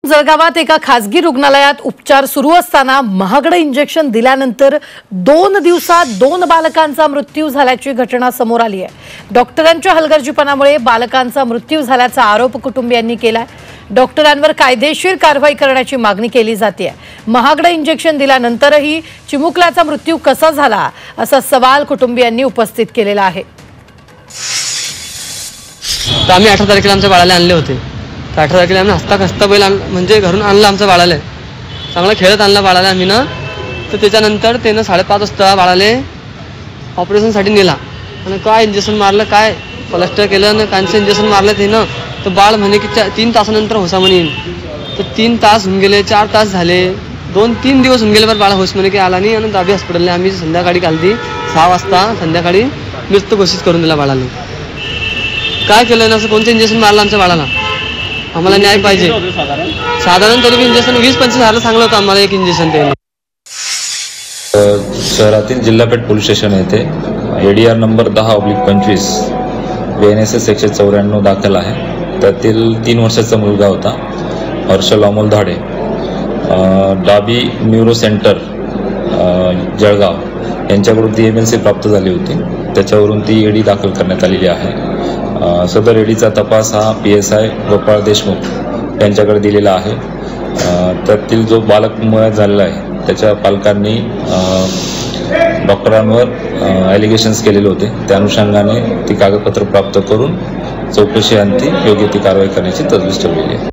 जळगावात एका खासगी रुग्णालयात उपचार सुरू असताना महागडं इंजेक्शन दिल्यानंतर 2 दिवसात 2 बालकांचा मृत्यू झाल्याची घटना समोर आली आहे। डॉक्टरांच्या हलगर्जीपणामुळे बालकांचा मृत्यू झाल्याचा आरोप कुटुंबियांनी केलाय। डॉक्टरांवर कायदेशीर कारवाई करण्याची मागणी केली जाते। महागडं इंजेक्शन दिल्यानंतरही चिमुकल्याचा मृत्यू कसा झाला असा सवाल कुटुंबियांनी उपस्थित केलेला आहे। आम्ही 18 तारखेला आमच्या बाळाला आणले होते। 18 तारखेला आम्ही हसता बैल म्हणजे घरून आणला आमच्या बाळाला, चांगला खेळत आणला बाळाला आम्ही ना। तर त्याच्यानंतर त्यानं 5:30 वाजता बाळाले ऑपरेशनसाठी नेला आणि काय इंजेक्शन मारलं, काय प्लास्टर केलं आणि कांचं इंजेक्शन मारलं त्यानं। तर बाळ म्हणे की 3 तासानंतर होसा म्हणे। तर 3 तास होऊन गेले, 4 तास झाले, 2-3 दिवस होऊन गेले, बरं बाळ होस म्हणे की आला नाही। आणि दाबी हॉस्पिटलने आम्ही संध्याकाळी कालती 6 वाजता संध्याकाळी मृत घोषित करून दिला बाळाला। काय केलं ना, असं कोणतं इंजेक्शन मारलं आमच्या बाळाला? आम्हाला न्याय पाहिजे। साधारण तरी इंजेक्शन 20-25 हजार चांगलं होतं आम्हाला एक इंजेक्शन ते। शहरातील जिल्हापेठ पोलीस स्टेशन येथे ADR नंबर 10/25 BNSS 194 दाखल आहे। त्यातील 3 वर्षाचा मुलगा होता हर्षल अमोल धाडे, डाबी न्यूरो सेंटर जळगाव यांच्याकडून ती MLC प्राप्त झाली होती। त्याच्यावरून ती ED दाखल करण्यात आलेली आहे। सदर EDचा तपास हा PSI गोपाळ देशमुख यांच्याकडे दिलेला आहे। त्यातील जो बालक मयत झालेला आहे त्याच्या पालकांनी डॉक्टरांवर ॲलिगेशन्स केलेले होते। त्या अनुषंगाने ती कागदपत्र प्राप्त करून चौकशी अंती योग्य ती कारवाई करण्याची तजवीज ठेवलेली आहे।